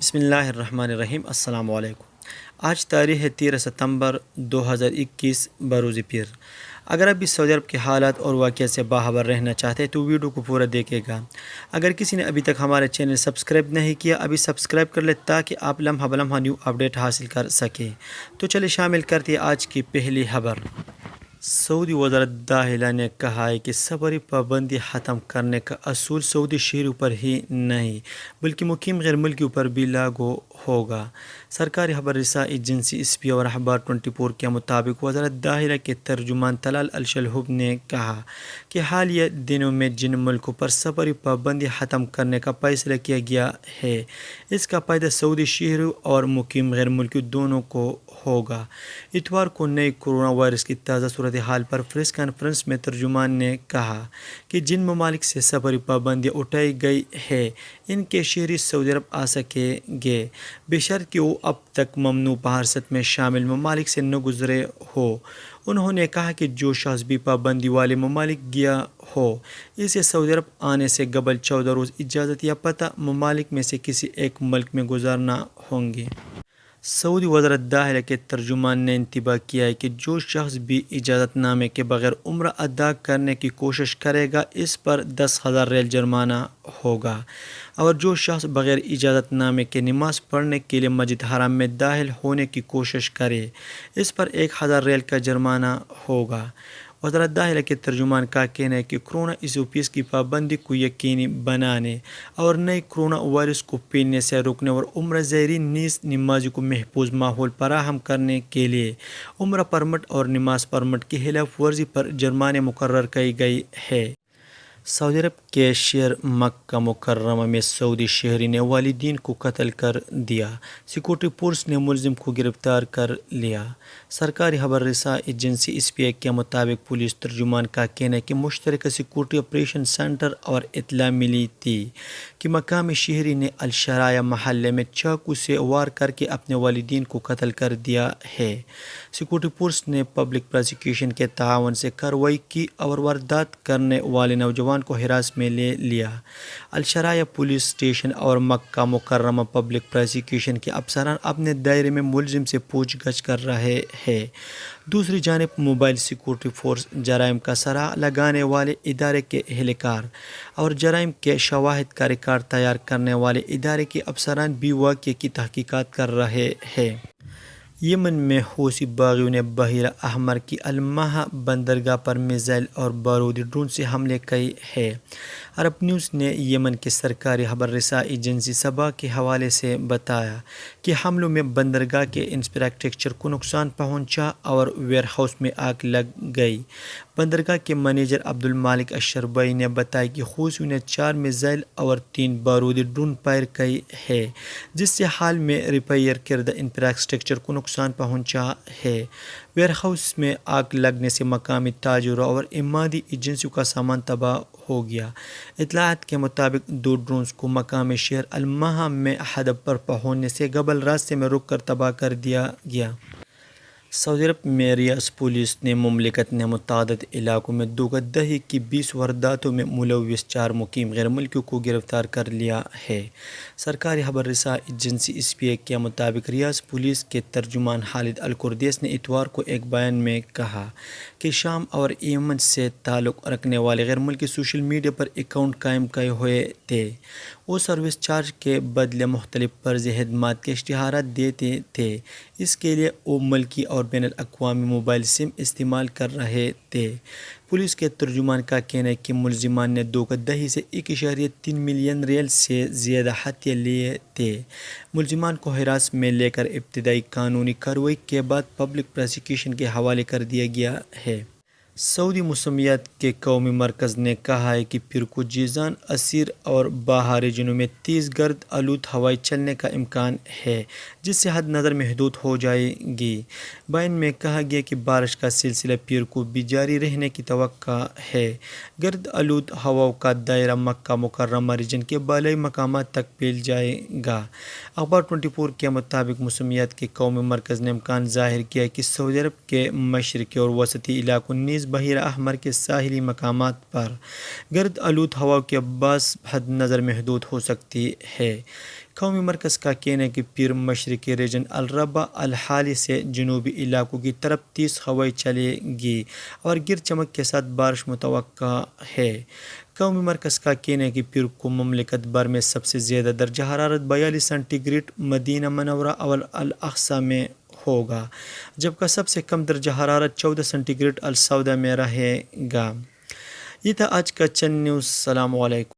بسم اللہ الرحمن الرحیم۔ السلام علیکم۔ آج تاریخ ہے 13 ستمبر 2021 بروز پیر۔ اگر ابھی سعودی عرب کے حالات اور واقعات سے باخبر رہنا چاہتے ہیں تو ویڈیو کو پورا دیکھے گا۔ اگر کسی نے ابھی تک ہمارے چینل سبسکرائب نہیں کیا ابھی سبسکرائب کر لے تاکہ آپ لمحہ بلمحہ نیو اپڈیٹ حاصل کر سکیں۔ تو چلے شامل کرتے ہیں آج کی پہلی خبر۔ سعودی وزارت داخلہ نے کہا ہے کہ سفری پابندی ختم کرنے کا اصول سعودی شہریوں پر ہی نہیں بلکہ مقیم غیر ملکیوں پر بھی لاگو ہوگا۔ سرکاری خبر رساں ایجنسی اسپی اور اخبار 24 کے مطابق وزارت داخلہ کے ترجمان طلال الشلہوب نے کہا کہ حالیہ دنوں میں جن ملکوں پر سفری پابندی ختم کرنے کا فیصلہ کیا گیا ہے اس کا فائدہ سعودی شہریوں اور مقیم غیر ملکیوں دونوں کو ہوگا۔ اتوار کو نئے کورونا وائرس کی تازہ صورتحال پر پریس کانفرنس میں ترجمان نے کہا کہ جن ممالک سے سفری پابندیاں اٹھائی گئی ہے ان کے شہری سعودی عرب آ سکیں گے بشرط کہ وہ اب تک ممنوع فہرست میں شامل ممالک سے نہ گزرے ہو۔ انہوں نے کہا کہ جو شخص بھی پابندی والے ممالک گیا ہو اسے سعودی عرب آنے سے قبل 14 روز اجازت یا پتہ ممالک میں سے کسی ایک ملک میں گزارنا ہوں گے۔ سعودی وزارت داخلہ کے ترجمان نے انتباہ کیا ہے کہ جو شخص بھی اجازت نامے کے بغیر عمرہ ادا کرنے کی کوشش کرے گا اس پر 10,000 ریال جرمانہ ہوگا اور جو شخص بغیر اجازت نامے کے نماز پڑھنے کے لیے مسجد حرام میں داخل ہونے کی کوشش کرے اس پر 1,000 ریال کا جرمانہ ہوگا۔ وزارت داخلہ کے ترجمان کا کہنا ہے کہ کورونا ایسوپیز کی پابندی کو یقینی بنانے اور نئے کورونا وائرس کو پھیلنے سے روکنے اور عمرہ زائرین نیز نمازی کو محفوظ ماحول فراہم کرنے کے لیے عمرہ پرمٹ اور نماز پرمٹ کی خلاف ورزی پر جرمانے مقرر کی گئی ہے۔ سعودی عرب کے شہر مکہ مکرمہ میں سعودی شہری نے والدین کو قتل کر دیا، سیکورٹی فورس نے ملزم کو گرفتار کر لیا۔ سرکاری خبر رساں ایجنسی ایس پی آئی کے مطابق پولیس ترجمان کا کہنا ہے کہ مشترکہ سیکورٹی آپریشن سینٹر اور اطلاع ملی تھی کہ مقامی شہری نے الشرایا محلے میں چاقو سے وار کر کے اپنے والدین کو قتل کر دیا ہے۔ سیکورٹی فورس نے پبلک پروسیکیوشن کے تعاون سے کارروائی کی اور واردات کرنے والے نوجوان کو حراست میں لے لیا۔ الشرایا پولیس اسٹیشن اور مکہ مکرمہ پبلک پروسیکیوشن کے افسران اپنے دائرے میں ملزم سے پوچھ گچھ کر رہے ہیں۔ دوسری جانب موبائل سیکورٹی فورس، جرائم کا سراغ لگانے والے ادارے کے اہلکار اور جرائم کے شواہد کا ریکارڈ تیار کرنے والے ادارے کے افسران بھی واقعے کی تحقیقات کر رہے ہیں۔ یمن میں حوثی باغیوں نے بحیرہ احمر کی المہا بندرگاہ پر میزائل اور بارودی ڈرون سے حملے کیے ہیں۔ عرب نیوز نے یمن کے سرکاری خبر رساں ایجنسی سبا کے حوالے سے بتایا کہ حملوں میں بندرگاہ کے انفراسٹرکچر کو نقصان پہنچا اور ویئر ہاؤس میں آگ لگ گئی۔ بندرگاہ کے منیجر عبدالمالک الشربائی نے بتایا کہ حوثیوں نے 4 میزائل اور 3 بارودی ڈرون فائر کیے ہیں جس سے حال میں ریپیئر کردہ انفراسٹرکچر کو نقصان پہنچا ہے۔ ویئر ہاؤس میں آگ لگنے سے مقامی تاجروں اور امدادی ایجنسیوں کا سامان تباہ ہو گیا۔ اطلاعات کے مطابق 2 ڈرونز کو مقامی شہر المہا میں ہدف پر پہنچنے سے قبل راستے میں روک کر تباہ کر دیا گیا۔ سعودی عرب میں ریاض پولیس نے مملکت نے متعدد علاقوں میں دھوکہ دہی کی 20 وارداتوں میں ملوث 4 مقیم غیر ملکیوں کو گرفتار کر لیا ہے۔ سرکاری خبر رساں ایجنسی ایس پی آئی کے مطابق ریاض پولیس کے ترجمان خالد القردیس نے اتوار کو ایک بیان میں کہا کہ شام اور یمن سے تعلق رکھنے والے غیر ملکی سوشل میڈیا پر اکاؤنٹ قائم کیے ہوئے تھے۔ وہ سروس چارج کے بدلے مختلف فرضی خدمات کے اشتہارات دیتے تھے۔ اس کے لیے وہ ملکی اور بین الاقوامی موبائل سم استعمال کر رہے تھے۔ پولیس کے ترجمان کا کہنا ہے کہ ملزمان نے دھوکہ دہی سے 1.3 ملین ریال سے زیادہ ہتھیار لیے تھے۔ ملزمان کو حراست میں لے کر ابتدائی قانونی کارروائی کے بعد پبلک پروسیکیوشن کے حوالے کر دیا گیا ہے۔ سعودی موسمیات کے قومی مرکز نے کہا ہے کہ پیر کو جیزان، عسیر اور بہاری دنوں میں تیز گرد آلود ہوائیں چلنے کا امکان ہے جس سے حد نظر محدود ہو جائے گی۔ بیان میں کہا گیا کہ بارش کا سلسلہ پیر کو بھی جاری رہنے کی توقع ہے۔ گرد آلود ہواؤں کا دائرہ مکہ مکرمہ ریجن کے بالائی مقامات تک پھیل جائے گا۔ اخبار 24 کے مطابق موسمیات کے قومی مرکز نے امکان ظاہر کیا ہے کہ سعودی عرب کے مشرقی اور وسطی علاقوں نیز نیز بحیرہ احمر کے ساحلی مقامات پر گرد آلود ہوا کے باعث حد نظر محدود ہو سکتی ہے۔ قومی مرکز کا کہنا ہے کہ پیر مشرقی ریجن الربع الحالی سے جنوبی علاقوں کی طرف تیز ہوائیں چلے گی اور گر چمک کے ساتھ بارش متوقع ہے۔ قومی مرکز کا کہنا ہے کہ پیر کو مملکت بھر میں سب سے زیادہ درجہ حرارت 42 سینٹی گریڈ مدینہ منورہ اور الاقصی میں ہوگا، جبکہ سب سے کم درجہ حرارت 14 سینٹی گریڈ السوداء میں رہے گا۔ یہ تھا آج کا چند نیوز۔ السلام علیکم۔